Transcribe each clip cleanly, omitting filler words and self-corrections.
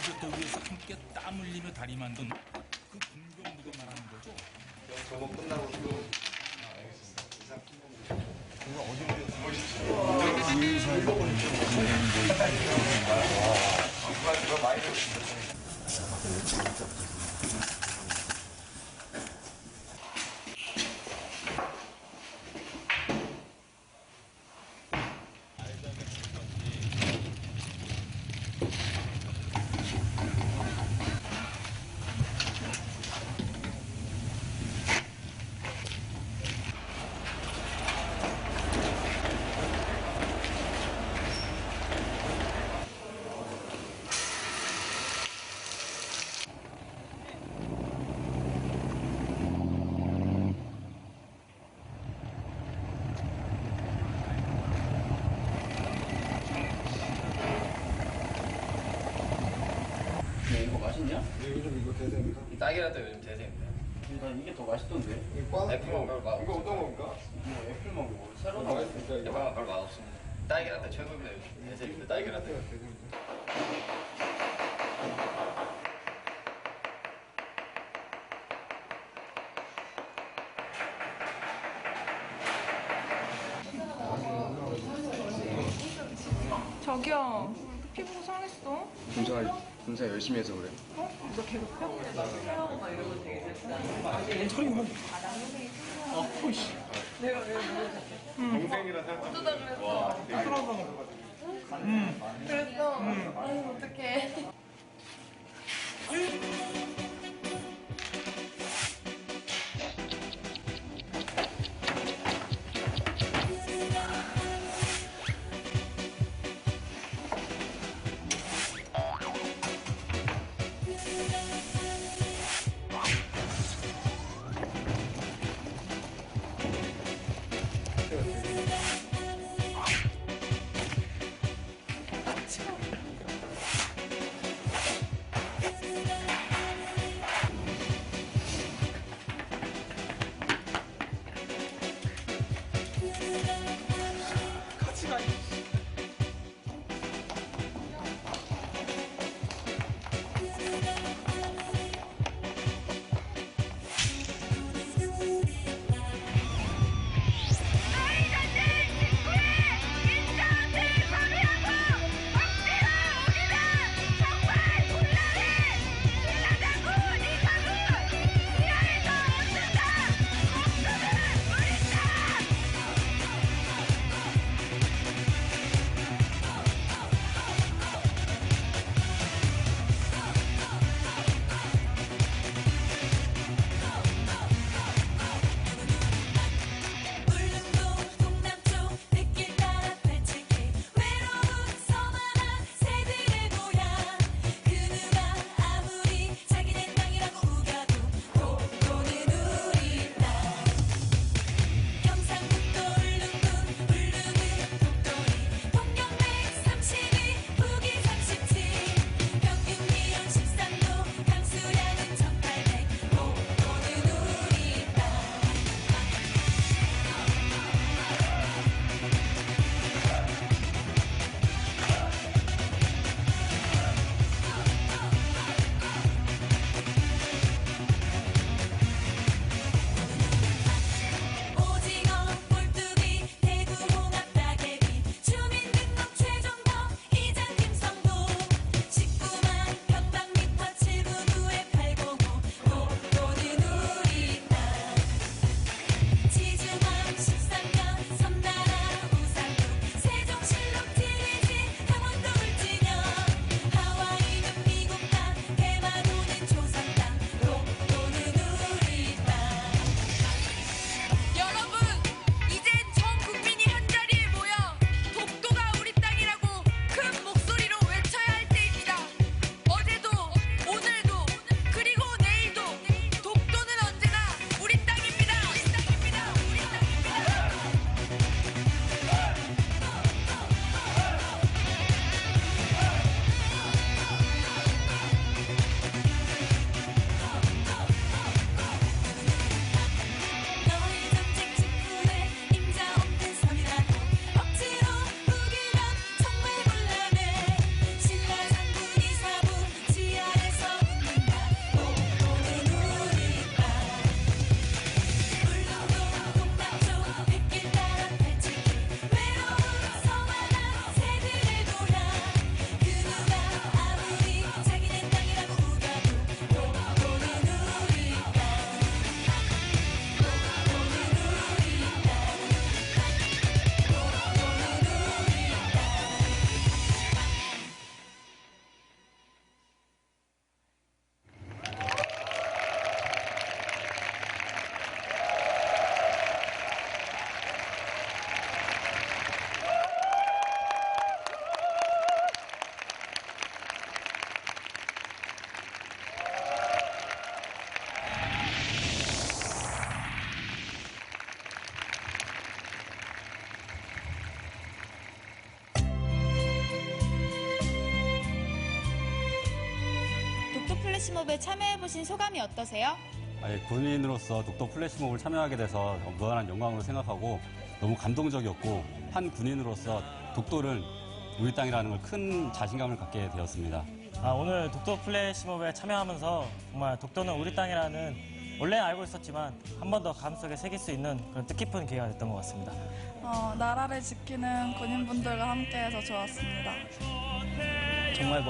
디저트 위에서 함께 땀 흘리며 다리 만든 그 분명 누가 말하는 거죠? 저거 끝나고 또 이거 맛있냐? 요즘 이거 대세입니다. 이 딸기라떼 요즘 대세입니다. 난 이게 더 맛있던데? 이거 애플망고 맛 이거 어떤 겁니까? 뭐 애플망고 새로 이거 나온 맛있습니까? 이거 애플망고 별로 맛없습니다. 딸기라떼 최고입니다 요즘 대세입니다. 딸기라떼. 대세입니다. 자기야, 왜 이렇게 피부가 상했어? 군사 열심히 해서 그래. 어? 너 개급해? 동생이라 생각. 어쩌다 그랬어? 그랬어? 아유, 어떡해. 플래시몹에 참여해보신 소감이 어떠세요? 군인으로서 독도 플래시몹을 참여하게 돼서 무한한 영광으로 생각하고 너무 감동적이었고 한 군인으로서 독도를 우리 땅이라는 걸 큰 자신감을 갖게 되었습니다. 오늘 독도 플래시몹에 참여하면서 정말 독도는 우리 땅이라는 원래 알고 있었지만 한 번 더 가슴속에 새길 수 있는 그런 뜻깊은 기회가 됐던 것 같습니다. 나라를 지키는 군인분들과 함께해서 좋았습니다. 정말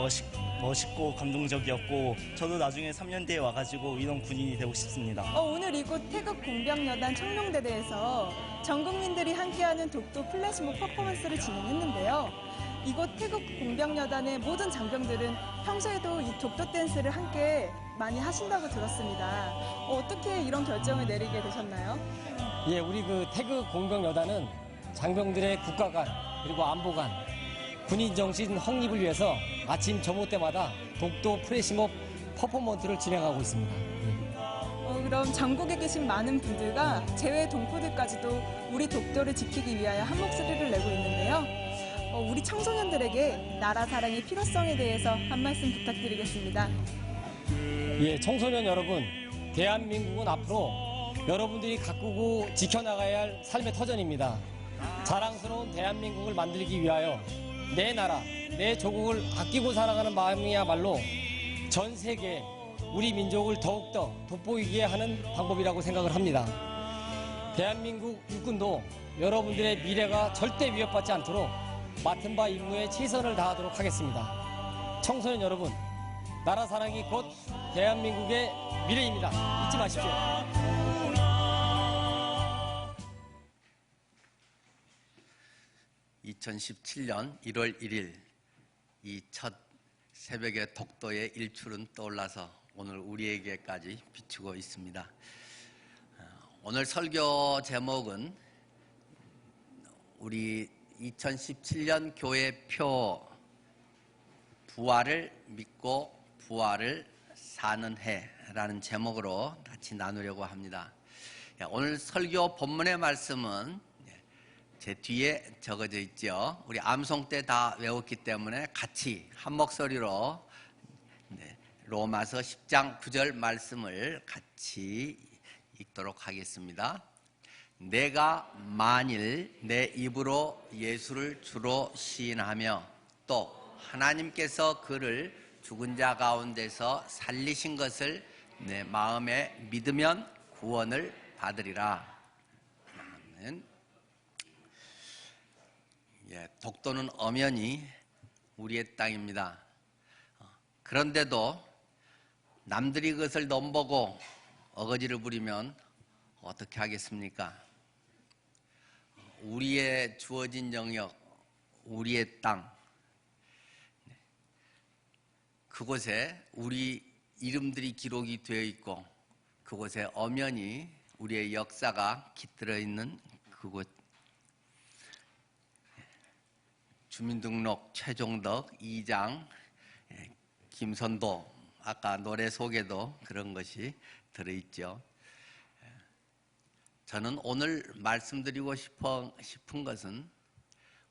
멋있고 감동적이었고 저도 나중에 3년 뒤에 와가지고 이런 군인이 되고 싶습니다. 오늘 이곳 태극 공병여단 청룡대대에서 전 국민들이 함께하는 독도 플래시몹 퍼포먼스를 진행했는데요. 이곳 태극 공병여단의 모든 장병들은 평소에도 이 독도 댄스를 함께 많이 하신다고 들었습니다. 어떻게 이런 결정을 내리게 되셨나요? 예, 우리 그 태극 공병여단은 장병들의 국가관 그리고 안보관 군인 정신 확립을 위해서 아침 점호 때마다 독도 플래시몹 퍼포먼스를 진행하고 있습니다. 그럼 전국에 계신 많은 분들과 제외 동포들까지도 우리 독도를 지키기 위하여 한 목소리를 내고 있는데요. 우리 청소년들에게 나라 사랑의 필요성에 대해서 한 말씀 부탁드리겠습니다. 예, 청소년 여러분, 대한민국은 앞으로 여러분들이 가꾸고 지켜나가야 할 삶의 터전입니다. 자랑스러운 대한민국을 만들기 위하여 내 나라, 내 조국을 아끼고 살아가는 마음이야말로 전 세계에 우리 민족을 더욱더 돋보이게 하는 방법이라고 생각을 합니다. 대한민국 육군도 여러분들의 미래가 절대 위협받지 않도록 맡은 바 임무에 최선을 다하도록 하겠습니다. 청소년 여러분, 나라 사랑이 곧 대한민국의 미래입니다. 잊지 마십시오. 2017년 1월 1일 이 첫 새벽의 독도의 일출은 떠올라서 오늘 우리에게까지 비추고 있습니다. 오늘 설교 제목은 우리 2017년 교회표 부활을 믿고 부활을 사는 해라는 제목으로 같이 나누려고 합니다. 오늘 설교 본문의 말씀은 제 뒤에 적어져 있죠. 우리 암송 때 다 외웠기 때문에 같이 한 목소리로 로마서 10장 9절 말씀을 같이 읽도록 하겠습니다. 내가 만일 내 입으로 예수를 주로 시인하며 또 하나님께서 그를 죽은 자 가운데서 살리신 것을 내 마음에 믿으면 구원을 받으리라. 아멘. 독도는 엄연히 우리의 땅입니다. 그런데도 남들이 그것을 넘보고 어거지를 부리면 어떻게 하겠습니까? 우리의 주어진 영역, 우리의 땅, 그곳에 우리 이름들이 기록이 되어 있고 그곳에 엄연히 우리의 역사가 깃들어 있는 그곳. 주민등록 최종덕 2장 김선도 아까 노래 속에도 그런 것이 들어있죠. 저는 오늘 말씀드리고 싶은 것은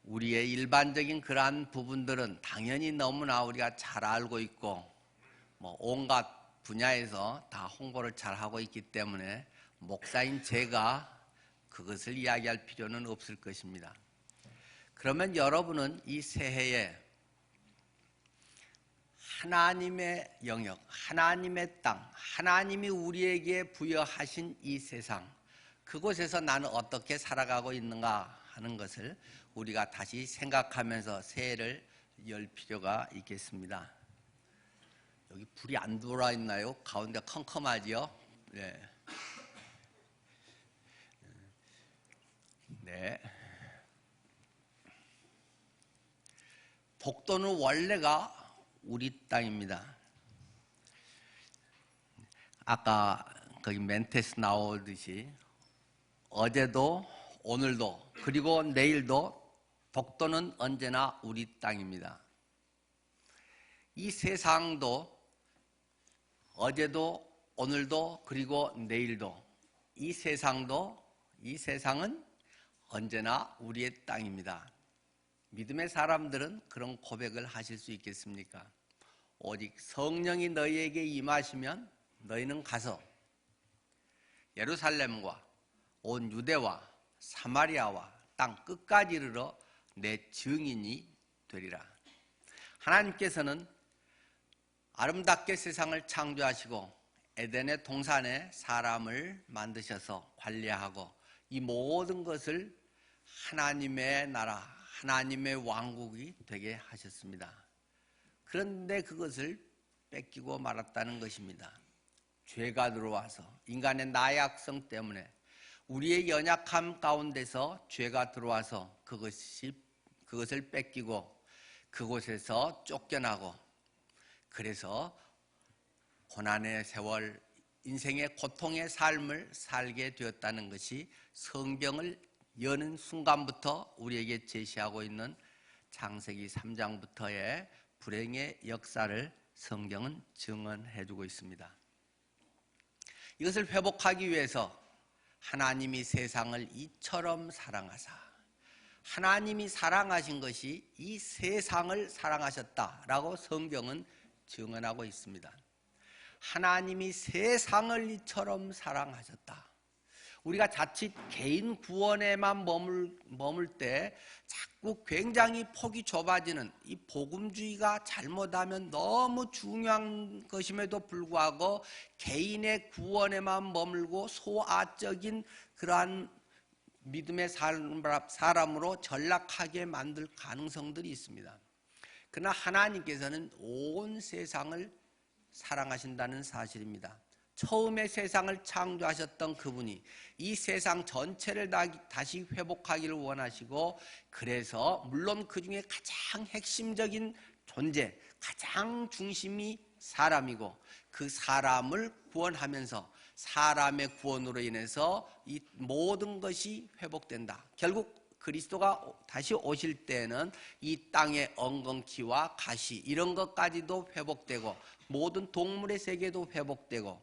우리의 일반적인 그러한 부분들은 당연히 너무나 우리가 잘 알고 있고 온갖 분야에서 다 홍보를 잘 하고 있기 때문에 목사인 제가 그것을 이야기할 필요는 없을 것입니다. 그러면 여러분은 이 새해에 하나님의 영역, 하나님의 땅, 하나님이 우리에게 부여하신 이 세상, 그곳에서 나는 어떻게 살아가고 있는가 하는 것을 우리가 다시 생각하면서 새해를 열 필요가 있겠습니다. 여기 불이 안 들어와 있나요? 가운데 컴컴하지요? 네. 네. 독도는 원래가 우리 땅입니다. 아까 거기 멘트에서 나오듯이 어제도 오늘도 그리고 내일도 독도는 언제나 우리 땅입니다. 이 세상도 어제도 오늘도 그리고 내일도 이 세상은 언제나 우리의 땅입니다. 믿음의 사람들은 그런 고백을 하실 수 있겠습니까? 오직 성령이 너희에게 임하시면 너희는 가서 예루살렘과 온 유대와 사마리아와 땅 끝까지 이르러 내 증인이 되리라. 하나님께서는 아름답게 세상을 창조하시고 에덴의 동산에 사람을 만드셔서 관리하고 이 모든 것을 하나님의 나라, 하나님의 왕국이 되게 하셨습니다. 그런데 그것을 뺏기고 말았다는 것입니다. 죄가 들어와서 인간의 나약성 때문에 우리의 연약함 가운데서 죄가 들어와서 그것을 뺏기고 그곳에서 쫓겨나고 그래서 고난의 세월, 인생의 고통의 삶을 살게 되었다는 것이 성경을 여는 순간부터 우리에게 제시하고 있는 창세기 3장부터의 불행의 역사를 성경은 증언해주고 있습니다. 이것을 회복하기 위해서 하나님이 세상을 이처럼 사랑하사, 하나님이 사랑하신 것이 이 세상을 사랑하셨다라고 성경은 증언하고 있습니다. 하나님이 세상을 이처럼 사랑하셨다. 우리가 자칫 개인 구원에만 머물 때 자꾸 굉장히 폭이 좁아지는 이 복음주의가 잘못하면 너무 중요한 것임에도 불구하고 개인의 구원에만 머물고 소아적인 그러한 믿음의 사람으로 전락하게 만들 가능성들이 있습니다. 그러나 하나님께서는 온 세상을 사랑하신다는 사실입니다. 처음에 세상을 창조하셨던 그분이 이 세상 전체를 다시 회복하기를 원하시고, 그래서 물론 그 중에 가장 핵심적인 존재, 가장 중심이 사람이고, 그 사람을 구원하면서 사람의 구원으로 인해서 이 모든 것이 회복된다. 결국 그리스도가 다시 오실 때는 이 땅의 엉겅퀴와 가시 이런 것까지도 회복되고 모든 동물의 세계도 회복되고,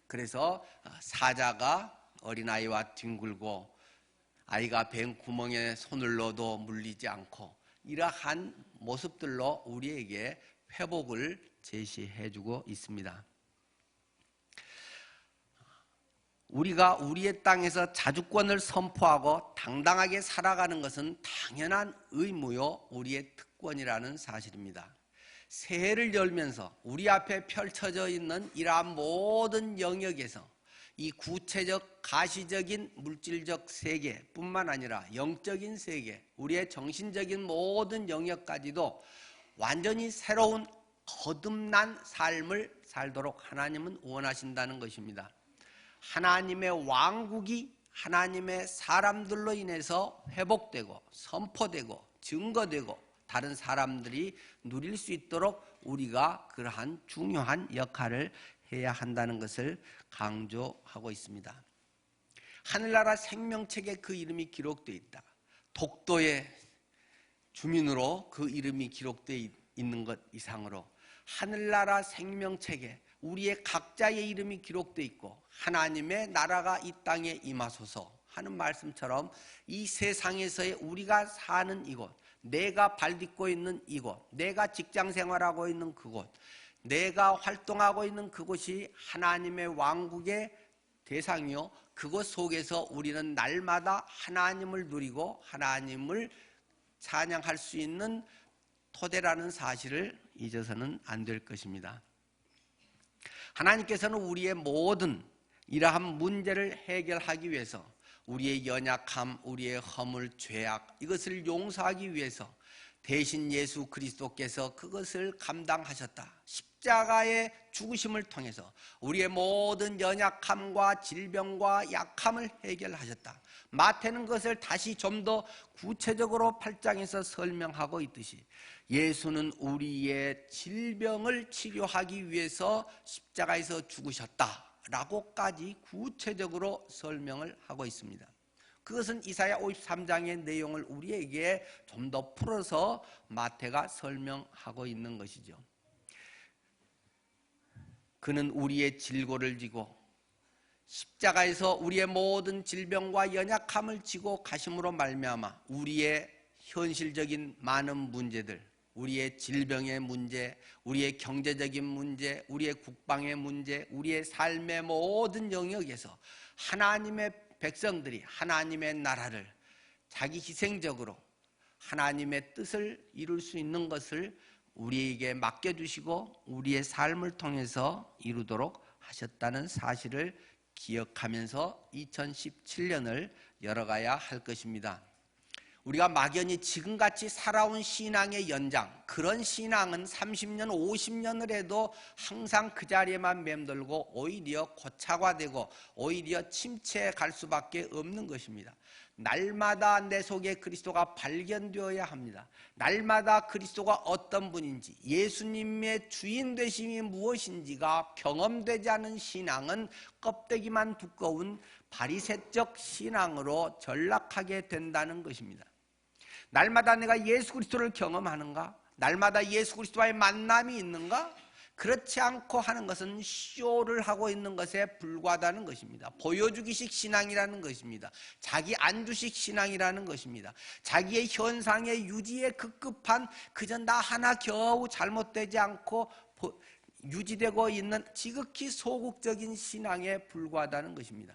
그래서 사자가 어린아이와 뒹굴고 아이가 뱀 구멍에 손을 넣어도 물리지 않고 이러한 모습들로 우리에게 회복을 제시해주고 있습니다. 우리가 우리의 땅에서 자주권을 선포하고 당당하게 살아가는 것은 당연한 의무요 우리의 특권이라는 사실입니다. 새해를 열면서 우리 앞에 펼쳐져 있는 이러한 모든 영역에서 이 구체적 가시적인 물질적 세계뿐만 아니라 영적인 세계, 우리의 정신적인 모든 영역까지도 완전히 새로운 거듭난 삶을 살도록 하나님은 원하신다는 것입니다. 하나님의 왕국이 하나님의 사람들로 인해서 회복되고 선포되고 증거되고 다른 사람들이 누릴 수 있도록 우리가 그러한 중요한 역할을 해야 한다는 것을 강조하고 있습니다. 하늘나라 생명책에 그 이름이 기록되어 있다. 독도의 주민으로 그 이름이 기록되어 있는 것 이상으로 하늘나라 생명책에 우리의 각자의 이름이 기록되어 있고 하나님의 나라가 이 땅에 임하소서 하는 말씀처럼 이 세상에서의 우리가 사는 이곳, 내가 발 딛고 있는 이곳, 내가 직장 생활하고 있는 그곳, 내가 활동하고 있는 그곳이 하나님의 왕국의 대상이요, 그것 속에서 우리는 날마다 하나님을 누리고 하나님을 찬양할 수 있는 토대라는 사실을 잊어서는 안 될 것입니다. 하나님께서는 우리의 모든 이러한 문제를 해결하기 위해서 우리의 연약함, 우리의 허물, 죄악 이것을 용서하기 위해서 대신 예수 그리스도께서 그것을 감당하셨다. 십자가의 죽으심을 통해서 우리의 모든 연약함과 질병과 약함을 해결하셨다. 마태는 그것을 다시 좀 더 구체적으로 8장에서 설명하고 있듯이 예수는 우리의 질병을 치료하기 위해서 십자가에서 죽으셨다라고까지 구체적으로 설명을 하고 있습니다. 그것은 이사야 53장의 내용을 우리에게 좀 더 풀어서 마태가 설명하고 있는 것이죠. 그는 우리의 질고를 지고 십자가에서 우리의 모든 질병과 연약함을 지고 가심으로 말미암아 우리의 현실적인 많은 문제들, 우리의 질병의 문제, 우리의 경제적인 문제, 우리의 국방의 문제, 우리의 삶의 모든 영역에서 하나님의 백성들이 하나님의 나라를 자기 희생적으로 하나님의 뜻을 이룰 수 있는 것을 우리에게 맡겨주시고 우리의 삶을 통해서 이루도록 하셨다는 사실을 기억하면서 2017년을 열어가야 할 것입니다. 우리가 막연히 지금같이 살아온 신앙의 연장, 그런 신앙은 30년, 50년을 해도 항상 그 자리에만 맴돌고 오히려 고착화되고 오히려 침체해 갈 수밖에 없는 것입니다. 날마다 내 속에 그리스도가 발견되어야 합니다. 날마다 그리스도가 어떤 분인지, 예수님의 주인 되심이 무엇인지가 경험되지 않은 신앙은 껍데기만 두꺼운 바리새적 신앙으로 전락하게 된다는 것입니다. 날마다 내가 예수 그리스도를 경험하는가? 날마다 예수 그리스도와의 만남이 있는가? 그렇지 않고 하는 것은 쇼를 하고 있는 것에 불과하다는 것입니다. 보여주기식 신앙이라는 것입니다. 자기 안주식 신앙이라는 것입니다. 자기의 현상의 유지에 급급한 그저 나 하나 겨우 잘못되지 않고 유지되고 있는 지극히 소극적인 신앙에 불과하다는 것입니다.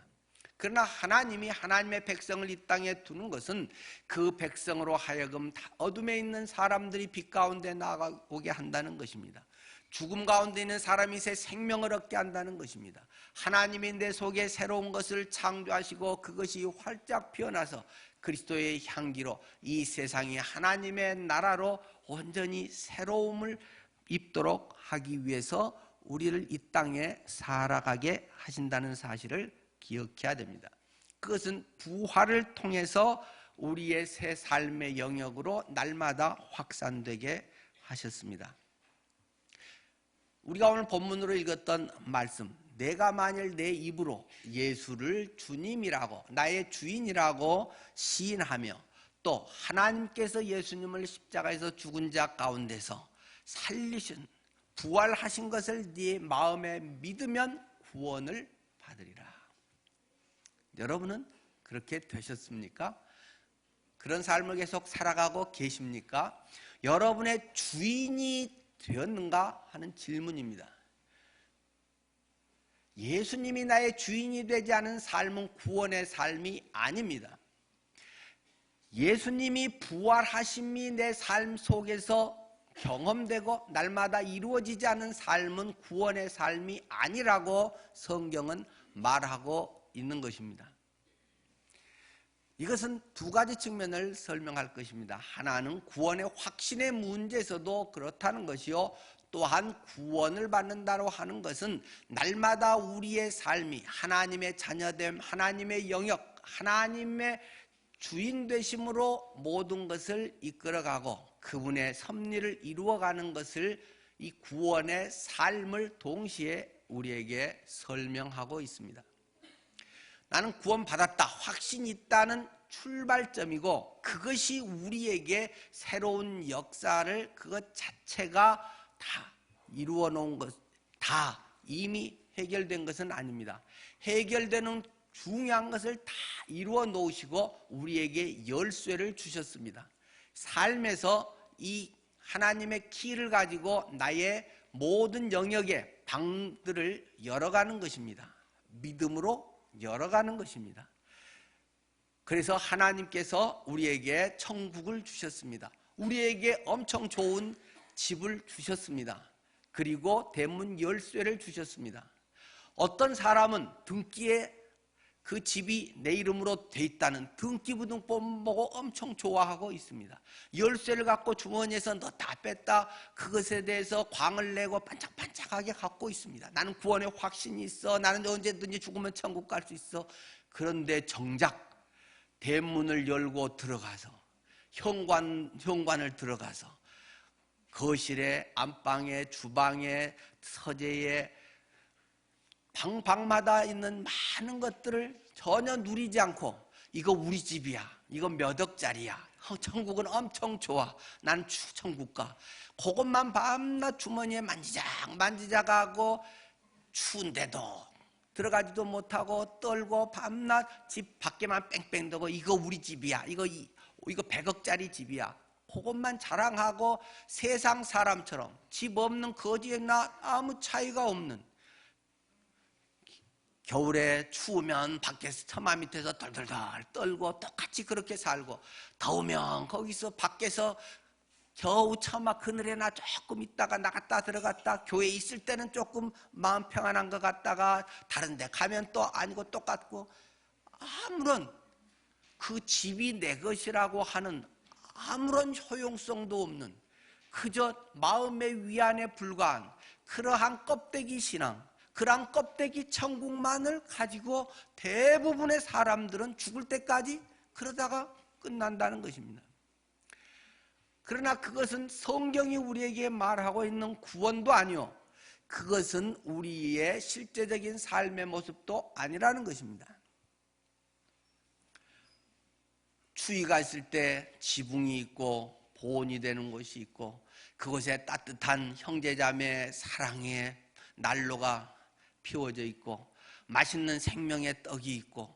그러나 하나님이 하나님의 백성을 이 땅에 두는 것은 그 백성으로 하여금 어둠에 있는 사람들이 빛 가운데 나아오게 한다는 것입니다. 죽음 가운데 있는 사람이 새 생명을 얻게 한다는 것입니다. 하나님이 내 속에 새로운 것을 창조하시고 그것이 활짝 피어나서 그리스도의 향기로 이 세상이 하나님의 나라로 온전히 새로움을 입도록 하기 위해서 우리를 이 땅에 살아가게 하신다는 사실을 기억해야 됩니다. 그것은 부활을 통해서 우리의 새 삶의 영역으로 날마다 확산되게 하셨습니다. 우리가 오늘 본문으로 읽었던 말씀, 내가 만일 내 입으로 예수를 주님이라고 나의 주인이라고 시인하며 또 하나님께서 예수님을 십자가에서 죽은 자 가운데서 살리신 부활하신 것을 네 마음에 믿으면 구원을 받으리라. 여러분은 그렇게 되셨습니까? 그런 삶을 계속 살아가고 계십니까? 여러분의 주인이 되었는가 하는 질문입니다. 예수님이 나의 주인이 되지 않은 삶은 구원의 삶이 아닙니다. 예수님이 부활하심이 내 삶 속에서 경험되고 날마다 이루어지지 않은 삶은 구원의 삶이 아니라고 성경은 말하고 있는 것입니다. 이것은 두 가지 측면을 설명할 것입니다. 하나는 구원의 확신의 문제에서도 그렇다는 것이요, 또한 구원을 받는다고 하는 것은 날마다 우리의 삶이 하나님의 자녀됨, 하나님의 영역, 하나님의 주인 되심으로 모든 것을 이끌어가고 그분의 섭리를 이루어가는 것을 이 구원의 삶을 동시에 우리에게 설명하고 있습니다. 나는 구원받았다, 확신이 있다는 출발점이고 그것이 우리에게 새로운 역사를 그것 자체가 다 이루어 놓은 것, 다 이미 해결된 것은 아닙니다. 해결되는 중요한 것을 다 이루어 놓으시고 우리에게 열쇠를 주셨습니다. 삶에서 이 하나님의 키를 가지고 나의 모든 영역의 방들을 열어가는 것입니다. 믿음으로 열어가는 것입니다. 그래서 하나님께서 우리에게 천국을 주셨습니다. 우리에게 엄청 좋은 집을 주셨습니다. 그리고 대문 열쇠를 주셨습니다. 어떤 사람은 등기에 그 집이 내 이름으로 돼 있다는 등기 부등본 보고 엄청 좋아하고 있습니다. 열쇠를 갖고 주머니에서 넣었다 뺐다 그것에 대해서 광을 내고 반짝반짝하게 갖고 있습니다. 나는 구원의 확신이 있어. 나는 언제든지 죽으면 천국 갈 수 있어. 그런데 정작 대문을 열고 들어가서 현관을 들어가서 거실에, 안방에, 주방에, 서재에 방마다 있는 많은 것들을 전혀 누리지 않고 이거 우리 집이야, 이거 몇 억짜리야, 천국은 엄청 좋아, 난 천국 가, 그것만 밤낮 주머니에 만지작 하고 추운데도 들어가지도 못하고 떨고 밤낮 집 밖에만 뺑뺑 돌고 이거 우리 집이야, 이거 100억짜리 집이야. 그것만 자랑하고 세상 사람처럼 집 없는 거지에 나 아무 차이가 없는, 겨울에 추우면 밖에서 처마 밑에서 덜덜덜 떨고 똑같이 그렇게 살고, 더우면 거기서 밖에서 겨우 처마 그늘에나 조금 있다가 나갔다 들어갔다, 교회 있을 때는 조금 마음 평안한 것 같다가 다른 데 가면 또 아니고 똑같고, 아무런 그 집이 내 것이라고 하는 아무런 효용성도 없는, 그저 마음의 위안에 불과한 그러한 껍데기 신앙, 그러한 껍데기 천국만을 가지고 대부분의 사람들은 죽을 때까지 그러다가 끝난다는 것입니다. 그러나 그것은 성경이 우리에게 말하고 있는 구원도 아니요, 그것은 우리의 실제적인 삶의 모습도 아니라는 것입니다. 추위가 있을 때 지붕이 있고 보온이 되는 곳이 있고, 그곳에 따뜻한 형제자매의 사랑의 난로가 피워져 있고, 맛있는 생명의 떡이 있고,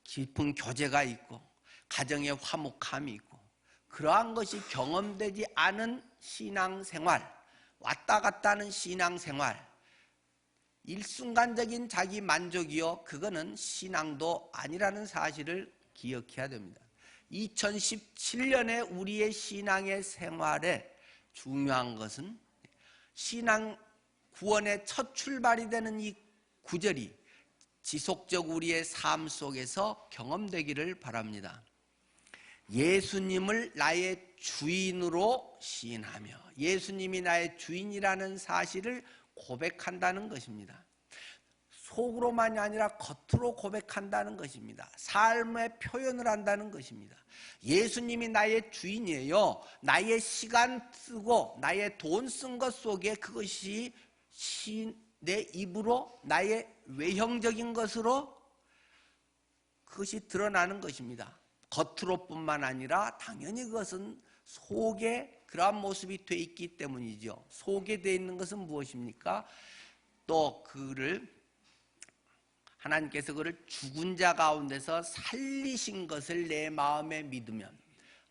깊은 교제가 있고, 가정의 화목함이 있고, 그러한 것이 경험되지 않은 신앙생활, 왔다 갔다 하는 신앙생활, 일순간적인 자기 만족이요, 그거는 신앙도 아니라는 사실을 기억해야 됩니다. 2017년에 우리의 신앙의 생활에 중요한 것은 신앙 구원의 첫 출발이 되는 이 구절이 지속적 우리의 삶 속에서 경험되기를 바랍니다. 예수님을 나의 주인으로 시인하며 예수님이 나의 주인이라는 사실을 고백한다는 것입니다. 속으로만이 아니라 겉으로 고백한다는 것입니다. 삶의 표현을 한다는 것입니다. 예수님이 나의 주인이에요. 나의 시간 쓰고 나의 돈 쓴 것 속에 그것이 내 입으로 나의 외형적인 것으로 그것이 드러나는 것입니다. 겉으로뿐만 아니라 당연히 그것은 속에 그러한 모습이 돼 있기 때문이죠. 속에 돼 있는 것은 무엇입니까? 또 하나님께서 그를 죽은 자 가운데서 살리신 것을 내 마음에 믿으면,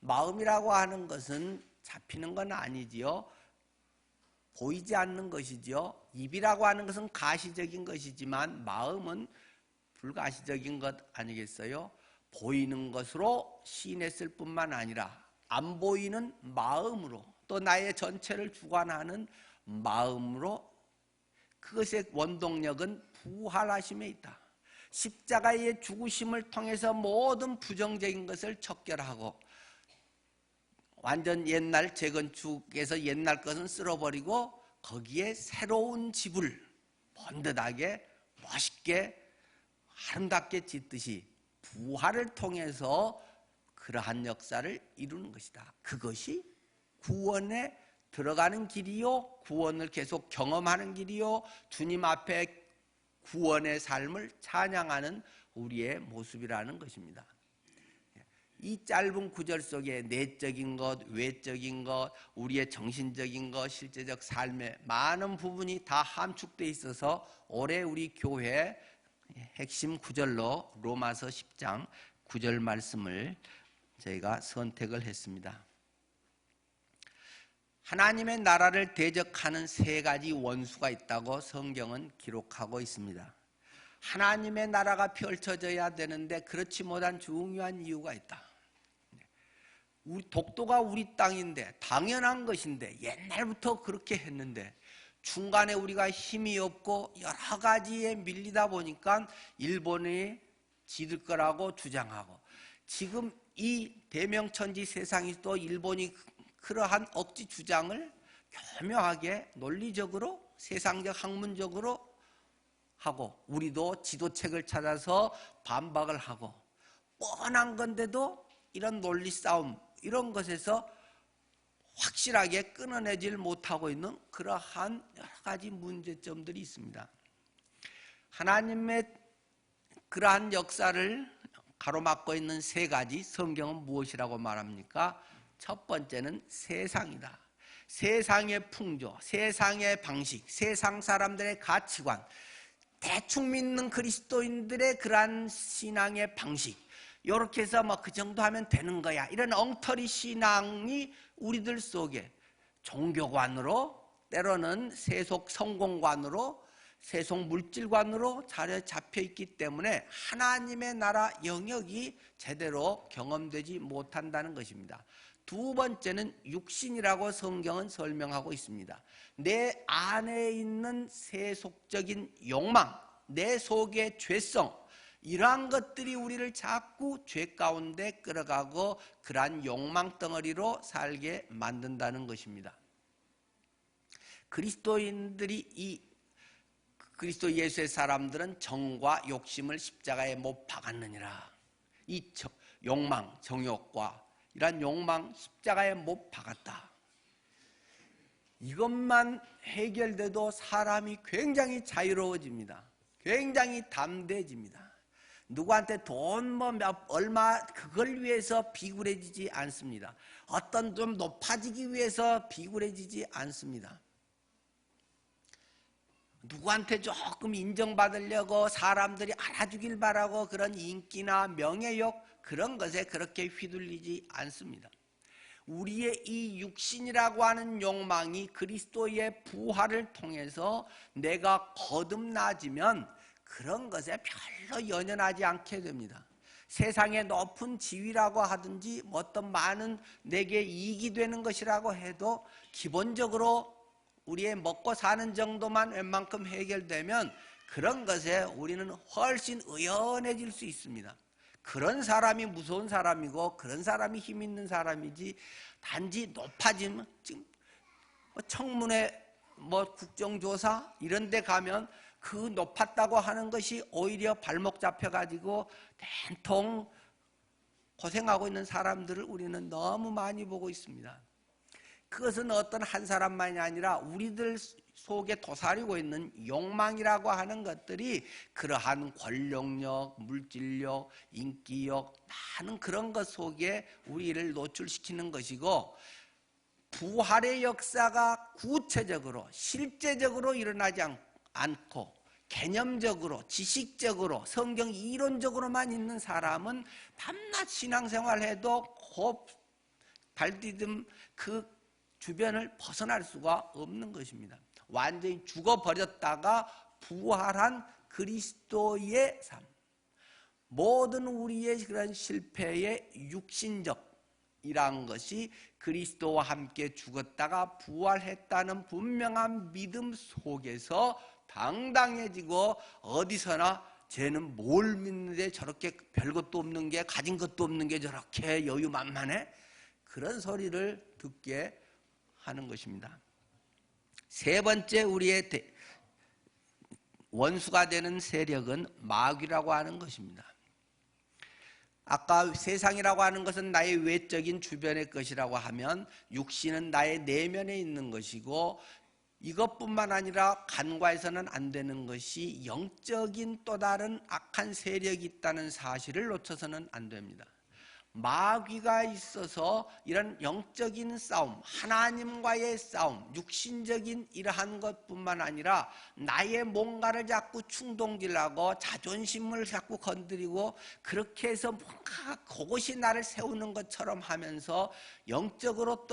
마음이라고 하는 것은 잡히는 건 아니지요. 보이지 않는 것이죠. 입이라고 하는 것은 가시적인 것이지만 마음은 불가시적인 것 아니겠어요? 보이는 것으로 시인했을 뿐만 아니라 안 보이는 마음으로, 또 나의 전체를 주관하는 마음으로, 그것의 원동력은 부활하심에 있다. 십자가의 죽으심을 통해서 모든 부정적인 것을 척결하고, 완전 옛날 재건축에서 옛날 것은 쓸어버리고 거기에 새로운 집을 번듯하게 멋있게 아름답게 짓듯이 부활을 통해서 그러한 역사를 이루는 것이다. 그것이 구원에 들어가는 길이요, 구원을 계속 경험하는 길이요, 주님 앞에 구원의 삶을 찬양하는 우리의 모습이라는 것입니다. 이 짧은 구절 속에 내적인 것, 외적인 것, 우리의 정신적인 것, 실제적 삶의 많은 부분이 다 함축되어 있어서 올해 우리 교회 핵심 구절로 로마서 10장 9절 말씀을 저희가 선택을 했습니다. 하나님의 나라를 대적하는 세 가지 원수가 있다고 성경은 기록하고 있습니다. 하나님의 나라가 펼쳐져야 되는데 그렇지 못한 중요한 이유가 있다. 우리 독도가 우리 땅인데 당연한 것인데 옛날부터 그렇게 했는데 중간에 우리가 힘이 없고 여러 가지에 밀리다 보니까 일본이 지들 거라고 주장하고, 지금 이 대명천지 세상이 또 일본이 그러한 억지 주장을 교묘하게 논리적으로 세상적 학문적으로 하고, 우리도 지도책을 찾아서 반박을 하고, 뻔한 건데도 이런 논리 싸움, 이런 것에서 확실하게 끊어내질 못하고 있는 그러한 여러 가지 문제점들이 있습니다. 하나님의 그러한 역사를 가로막고 있는 세 가지, 성경은 무엇이라고 말합니까? 첫 번째는 세상이다. 세상의 풍조, 세상의 방식, 세상 사람들의 가치관, 대충 믿는 그리스도인들의 그러한 신앙의 방식, 이렇게 해서 뭐 그 정도 하면 되는 거야. 이런 엉터리 신앙이 우리들 속에 종교관으로, 때로는 세속 성공관으로, 세속 물질관으로 자리에 잡혀 있기 때문에 하나님의 나라 영역이 제대로 경험되지 못한다는 것입니다. 두 번째는 육신이라고 성경은 설명하고 있습니다. 내 안에 있는 세속적인 욕망, 내 속의 죄성, 이러한 것들이 우리를 자꾸 죄 가운데 끌어가고 그러한 욕망 덩어리로 살게 만든다는 것입니다. 그리스도인들이 그리스도 예수의 사람들은 정과 욕심을 십자가에 못 박았느니라. 이 욕망, 정욕과 이러한 욕망 십자가에 못 박았다. 이것만 해결돼도 사람이 굉장히 자유로워집니다. 굉장히 담대해집니다. 누구한테 돈 얼마 그걸 위해서 비굴해지지 않습니다. 어떤 좀 높아지기 위해서 비굴해지지 않습니다. 누구한테 조금 인정받으려고 사람들이 알아주길 바라고 그런 인기나 명예욕 그런 것에 그렇게 휘둘리지 않습니다. 우리의 이 육신이라고 하는 욕망이 그리스도의 부활을 통해서 내가 거듭나지면 그런 것에 별로 연연하지 않게 됩니다. 세상의 높은 지위라고 하든지 어떤 많은 내게 이익이 되는 것이라고 해도 기본적으로 우리의 먹고 사는 정도만 웬만큼 해결되면 그런 것에 우리는 훨씬 의연해질 수 있습니다. 그런 사람이 무서운 사람이고 그런 사람이 힘 있는 사람이지, 단지 높아지면 지금 청문회 국정조사 이런 데 가면 그 높았다고 하는 것이 오히려 발목 잡혀가지고 된통 고생하고 있는 사람들을 우리는 너무 많이 보고 있습니다. 그것은 어떤 한 사람만이 아니라 우리들 속에 도사리고 있는 욕망이라고 하는 것들이 그러한 권력력, 물질력, 인기력, 많은 그런 것 속에 우리를 노출시키는 것이고, 부활의 역사가 구체적으로 실제적으로 일어나지 않고 개념적으로 지식적으로 성경 이론적으로만 있는 사람은 밤낮 신앙생활해도 곧 발디듬 그 주변을 벗어날 수가 없는 것입니다. 완전히 죽어버렸다가 부활한 그리스도의 삶, 모든 우리의 그런 실패의 육신적이란 것이 그리스도와 함께 죽었다가 부활했다는 분명한 믿음 속에서 당당해지고, 어디서나 쟤는 뭘 믿는데 저렇게 별것도 없는 게, 가진 것도 없는 게 저렇게 여유만만해? 그런 소리를 듣게 하는 것입니다. 세 번째, 우리의 원수가 되는 세력은 마귀라고 하는 것입니다. 아까 세상이라고 하는 것은 나의 외적인 주변의 것이라고 하면, 육신은 나의 내면에 있는 것이고, 이것뿐만 아니라 간과해서는 안 되는 것이 영적인 또 다른 악한 세력이 있다는 사실을 놓쳐서는 안 됩니다. 마귀가 있어서 이런 영적인 싸움, 하나님과의 싸움, 육신적인 이러한 것뿐만 아니라 나의 뭔가를 자꾸 충동질하고 자존심을 자꾸 건드리고, 그렇게 해서 뭔가 그것이 나를 세우는 것처럼 하면서 영적으로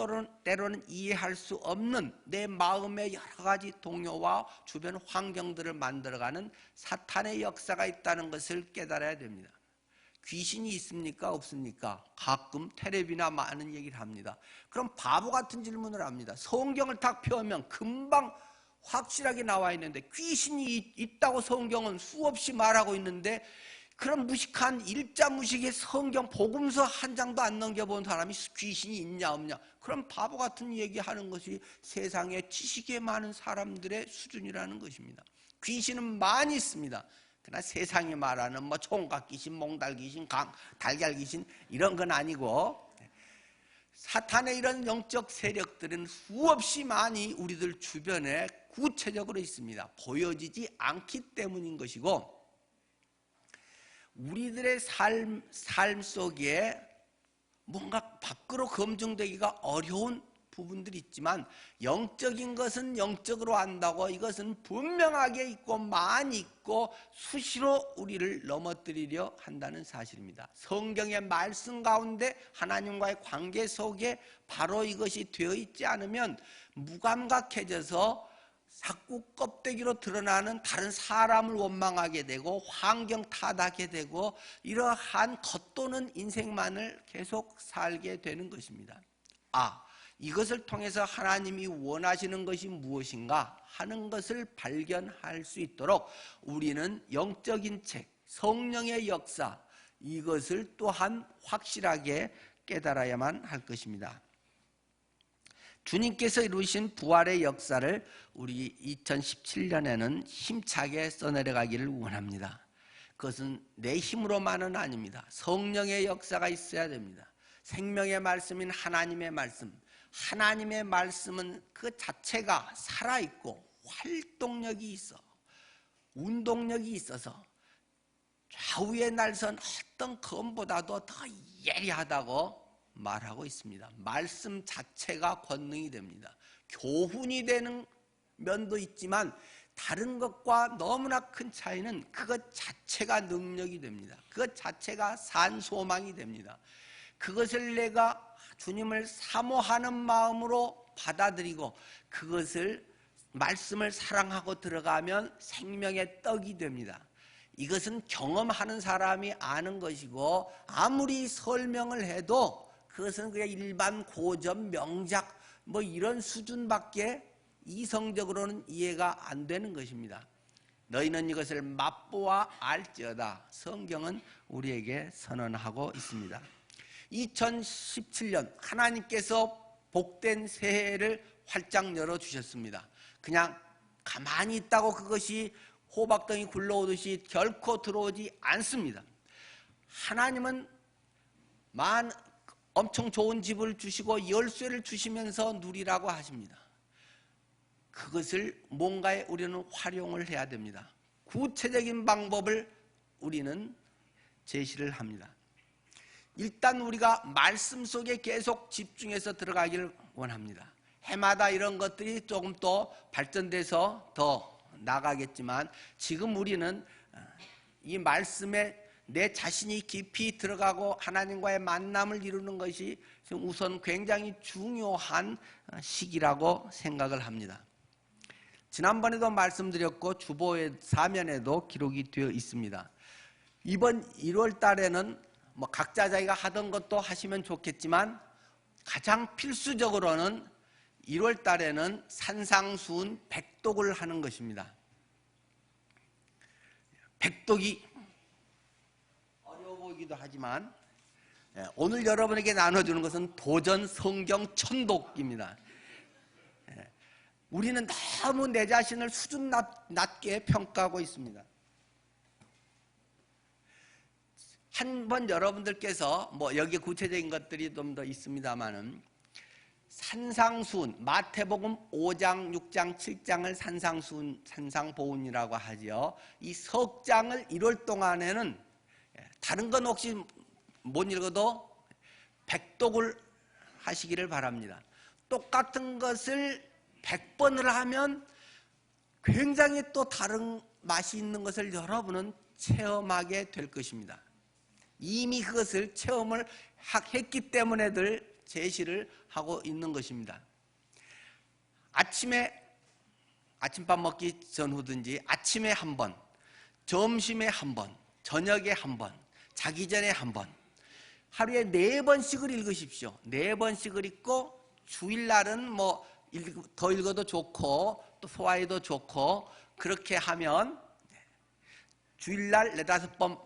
때로는 이해할 수 없는 내 마음의 여러 가지 동요와 주변 환경들을 만들어가는 사탄의 역사가 있다는 것을 깨달아야 됩니다. 귀신이 있습니까? 없습니까? 가끔 텔레비나 많은 얘기를 합니다. 그럼 바보 같은 질문을 합니다. 성경을 딱 펴면 금방 확실하게 나와 있는데, 귀신이 있다고 성경은 수없이 말하고 있는데, 그런 무식한 일자무식의 성경 복음서 한 장도 안 넘겨본 사람이 귀신이 있냐 없냐, 그런 바보 같은 얘기하는 것이 세상에 지식이 많은 사람들의 수준이라는 것입니다. 귀신은 많이 있습니다. 그러나 세상이 말하는 총각 귀신, 몽달 귀신, 달걀 귀신 이런 건 아니고, 사탄의 이런 영적 세력들은 수없이 많이 우리들 주변에 구체적으로 있습니다. 보여지지 않기 때문인 것이고, 우리들의 삶 속에 뭔가 밖으로 검증되기가 어려운 부분들이 있지만 영적인 것은 영적으로 안다고 이것은 분명하게 있고 많이 있고 수시로 우리를 넘어뜨리려 한다는 사실입니다. 성경의 말씀 가운데 하나님과의 관계 속에 바로 이것이 되어 있지 않으면 무감각해져서 자꾸 껍데기로 드러나는 다른 사람을 원망하게 되고 환경 탓하게 되고 이러한 겉도는 인생만을 계속 살게 되는 것입니다. 이것을 통해서 하나님이 원하시는 것이 무엇인가 하는 것을 발견할 수 있도록 우리는 영적인 책, 성령의 역사 이것을 또한 확실하게 깨달아야만 할 것입니다. 주님께서 이루신 부활의 역사를 우리 2017년에는 힘차게 써내려가기를 원합니다. 그것은 내 힘으로만은 아닙니다. 성령의 역사가 있어야 됩니다. 생명의 말씀인 하나님의 말씀, 하나님의 말씀은 그 자체가 살아있고 활동력이 있어 운동력이 있어서 좌우의 날선 어떤 검보다도 더 예리하다고 말하고 있습니다. 말씀 자체가 권능이 됩니다. 교훈이 되는 면도 있지만 다른 것과 너무나 큰 차이는 그것 자체가 능력이 됩니다. 그것 자체가 산소망이 됩니다. 그것을 내가 주님을 사모하는 마음으로 받아들이고 그것을 말씀을 사랑하고 들어가면 생명의 떡이 됩니다. 이것은 경험하는 사람이 아는 것이고 아무리 설명을 해도 그것은 그냥 일반 고전 명작 뭐 이런 수준밖에 이성적으로는 이해가 안 되는 것입니다. 너희는 이것을 맛보아 알지어다. 성경은 우리에게 선언하고 있습니다. 2017년 하나님께서 복된 새해를 활짝 열어주셨습니다. 그냥 가만히 있다고 그것이 호박덩이 굴러오듯이 결코 들어오지 않습니다. 하나님은 엄청 좋은 집을 주시고 열쇠를 주시면서 누리라고 하십니다. 그것을 뭔가에 우리는 활용을 해야 됩니다. 구체적인 방법을 우리는 제시를 합니다. 일단 우리가 말씀 속에 계속 집중해서 들어가기를 원합니다. 해마다 이런 것들이 조금 더 발전돼서 더 나가겠지만 지금 우리는 이 말씀에 내 자신이 깊이 들어가고 하나님과의 만남을 이루는 것이 우선 굉장히 중요한 시기라고 생각을 합니다. 지난번에도 말씀드렸고 주보 사면에도 기록이 되어 있습니다. 이번 1월 달에는 뭐 각자 자기가 하던 것도 하시면 좋겠지만 가장 필수적으로는 1월 달에는 산상수훈 백독을 하는 것입니다. 백독이 어려워 보이기도 하지만 오늘 여러분에게 나눠주는 것은 도전 성경 천독입니다. 우리는 너무 내 자신을 수준 낮게 평가하고 있습니다. 한번 여러분들께서 뭐 여기 구체적인 것들이 좀 더 있습니다만은 산상수훈 마태복음 5장, 6장, 7장을 산상수훈, 산상보훈이라고 하죠. 이 석 장을 1월 동안에는 다른 건 혹시 못 읽어도 백독을 하시기를 바랍니다. 똑같은 것을 100번을 하면 굉장히 또 다른 맛이 있는 것을 여러분은 체험하게 될 것입니다. 이미 그것을 체험을 했기 때문에들 제시를 하고 있는 것입니다. 아침밥 먹기 전후든지 아침에 한 번, 점심에 한 번, 저녁에 한 번, 자기 전에 한 번, 하루에 4번씩을 읽으십시오. 4번씩을 읽고 주일날은 뭐 더 읽어도 좋고 또 소화해도 좋고 그렇게 하면 주일날 4-5번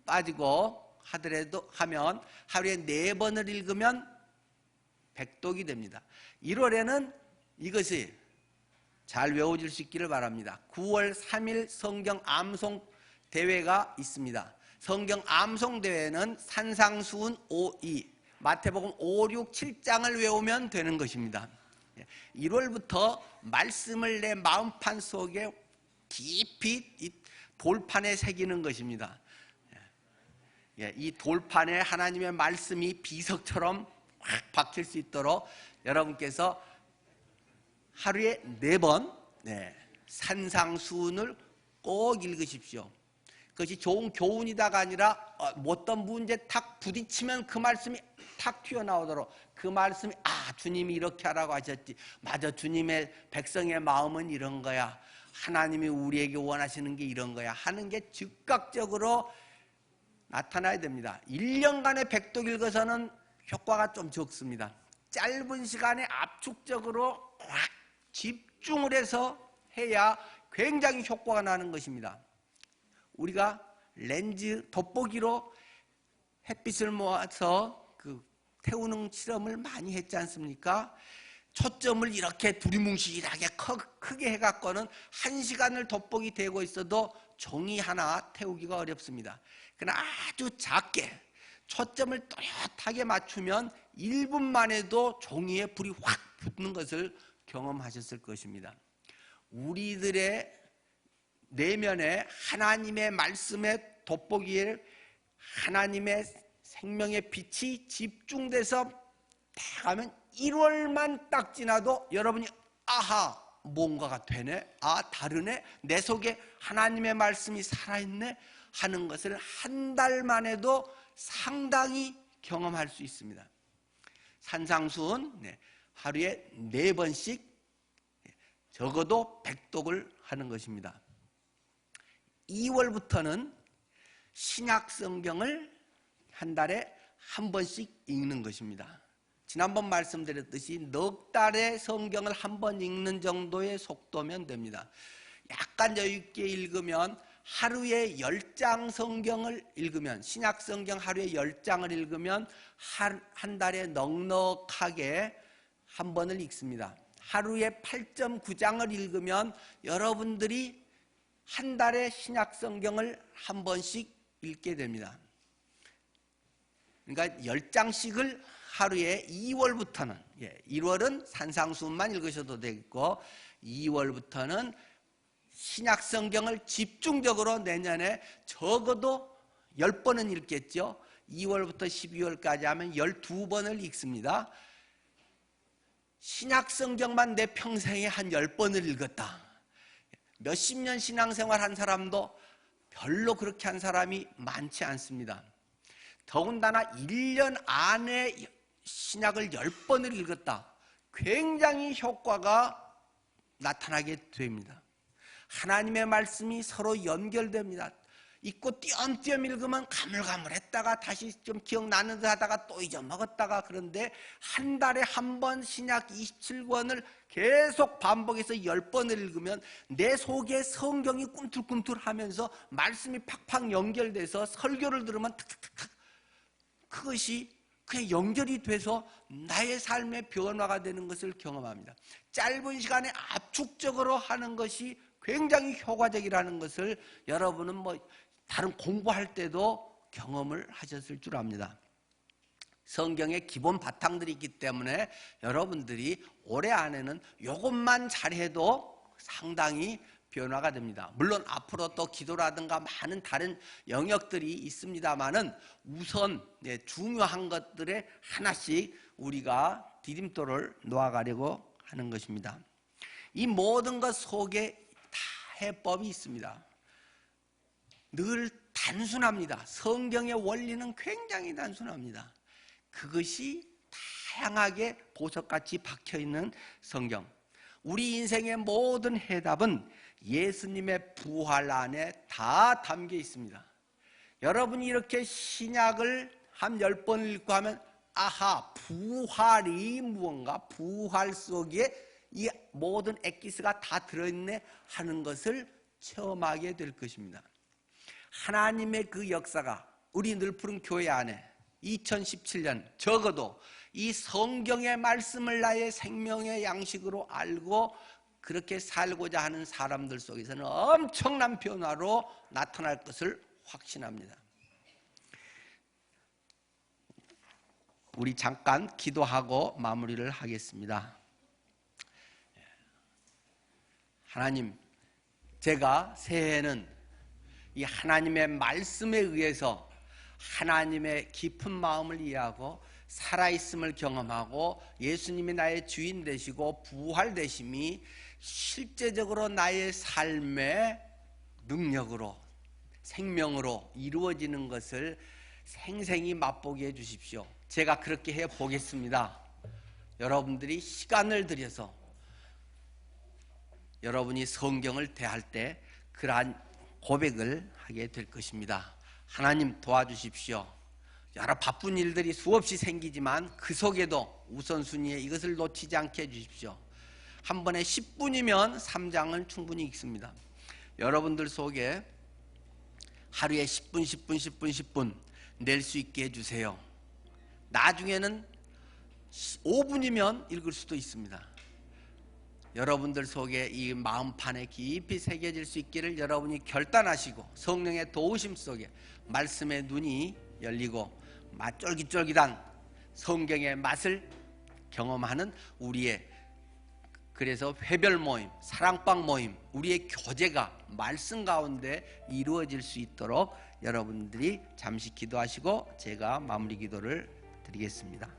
빠지고 하더라도 하면 하루에 4번을 읽으면 백독이 됩니다. 1월에는 이것이 잘 외워질 수 있기를 바랍니다. 9월 3일 성경 암송 대회가 있습니다. 성경 암송 대회는 산상수훈 5, 2, 마태복음 5, 6, 7장을 외우면 되는 것입니다. 1월부터 말씀을 내 마음판 속에 깊이 이 돌판에 새기는 것입니다. 이 돌판에 하나님의 말씀이 비석처럼 확 박힐 수 있도록 여러분께서 하루에 4번 산상수훈을 꼭 읽으십시오. 그것이 좋은 교훈이다가 아니라 어떤 문제에 탁 부딪히면 그 말씀이 탁 튀어나오도록 그 말씀이 주님이 이렇게 하라고 하셨지. 맞아, 주님의 백성의 마음은 이런 거야. 하나님이 우리에게 원하시는 게 이런 거야 하는 게 즉각적으로 나타나야 됩니다. 1년간의 백독 읽어서는 효과가 좀 적습니다. 짧은 시간에 압축적으로 확 집중을 해서 해야 굉장히 효과가 나는 것입니다. 우리가 렌즈 돋보기로 햇빛을 모아서 그 태우는 실험을 많이 했지 않습니까? 초점을 이렇게 두리뭉실하게 크게 해갖고는 1시간을 돋보기 대고 있어도 종이 하나 태우기가 어렵습니다. 그러나 아주 작게 초점을 또렷하게 맞추면 1분만 해도 종이에 불이 확 붙는 것을 경험하셨을 것입니다. 우리들의 내면에 하나님의 말씀의 돋보기에 하나님의 생명의 빛이 집중돼서 딱 하면 1월만 딱 지나도 여러분이 뭔가가 되네, 다르네, 내 속에 하나님의 말씀이 살아있네 하는 것을 한 달만 해도 상당히 경험할 수 있습니다. 산상수훈 하루에 4번씩 적어도 백독을 하는 것입니다. 2월부터는 신약 성경을 한 달에 한 번씩 읽는 것입니다. 지난번 말씀드렸듯이 넉 달의 성경을 한 번 읽는 정도의 속도면 됩니다. 약간 여유 있게 읽으면 하루에 10장 성경을 읽으면, 신약 성경 하루에 10장을 읽으면 한 달에 넉넉하게 한 번을 읽습니다. 하루에 8.9장을 읽으면 여러분들이 한 달에 신약 성경을 한 번씩 읽게 됩니다. 그러니까 10장씩을 하루에 2월부터는 1월은 산상수훈만 읽으셔도 되겠고 2월부터는 신약 성경을 집중적으로 내년에 적어도 10번은 읽겠죠. 2월부터 12월까지 하면 12번을 읽습니다. 신약 성경만 내 평생에 한 10번을 읽었다. 몇십 년 신앙생활 한 사람도 별로 그렇게 한 사람이 많지 않습니다. 더군다나 1년 안에 신약을 10번을 읽었다. 굉장히 효과가 나타나게 됩니다. 하나님의 말씀이 서로 연결됩니다. 읽고 띄엄띄엄 읽으면 가물가물했다가 다시 좀 기억나는 듯 하다가 또 잊어먹었다가, 그런데 한 달에 한 번 신약 27권을 계속 반복해서 10번을 읽으면 내 속에 성경이 꿈틀꿈틀하면서 말씀이 팍팍 연결돼서 설교를 들으면 탁탁탁 그것이 그냥 연결이 돼서 나의 삶의 변화가 되는 것을 경험합니다. 짧은 시간에 압축적으로 하는 것이 굉장히 효과적이라는 것을 여러분은 다른 공부할 때도 경험을 하셨을 줄 압니다. 성경의 기본 바탕들이 있기 때문에 여러분들이 올해 안에는 이것만 잘해도 상당히 변화가 됩니다. 물론 앞으로 또 기도라든가 많은 다른 영역들이 있습니다만은 우선 중요한 것들에 하나씩 우리가 디딤돌을 놓아가려고 하는 것입니다. 이 모든 것 속에 다 해법이 있습니다. 늘 단순합니다. 성경의 원리는 굉장히 단순합니다. 그것이 다양하게 보석같이 박혀있는 성경. 우리 인생의 모든 해답은 예수님의 부활 안에 다 담겨 있습니다. 여러분이 이렇게 신약을 한 10번 읽고 하면 부활이 무언가, 부활 속에 이 모든 엑기스가 다 들어있네 하는 것을 체험하게 될 것입니다. 하나님의 그 역사가 우리 늘푸른 교회 안에 2017년 적어도 이 성경의 말씀을 나의 생명의 양식으로 알고 그렇게 살고자 하는 사람들 속에서는 엄청난 변화로 나타날 것을 확신합니다. 우리 잠깐 기도하고 마무리를 하겠습니다. 하나님, 제가 새해에는 이 하나님의 말씀에 의해서 하나님의 깊은 마음을 이해하고 살아있음을 경험하고 예수님이 나의 주인 되시고 부활되심이 실제적으로 나의 삶의 능력으로 생명으로 이루어지는 것을 생생히 맛보게 해 주십시오. 제가 그렇게 해 보겠습니다. 여러분들이 시간을 들여서 여러분이 성경을 대할 때 그러한 고백을 하게 될 것입니다. 하나님 도와주십시오. 여러 바쁜 일들이 수없이 생기지만 그 속에도 우선순위에 이것을 놓치지 않게 해주십시오. 한 번에 10분이면 3장은 충분히 읽습니다. 여러분들 속에 하루에 10분, 10분, 10분, 10분 낼 수 있게 해주세요. 나중에는 5분이면 읽을 수도 있습니다. 여러분들 속에 이 마음판에 깊이 새겨질 수 있기를 여러분이 결단하시고 성령의 도우심 속에 말씀의 눈이 열리고 쫄깃쫄깃한 성경의 맛을 경험하는 우리의 그래서 회별 모임, 사랑방 모임, 우리의 교제가 말씀 가운데 이루어질 수 있도록 여러분들이 잠시 기도하시고 제가 마무리 기도를 드리겠습니다.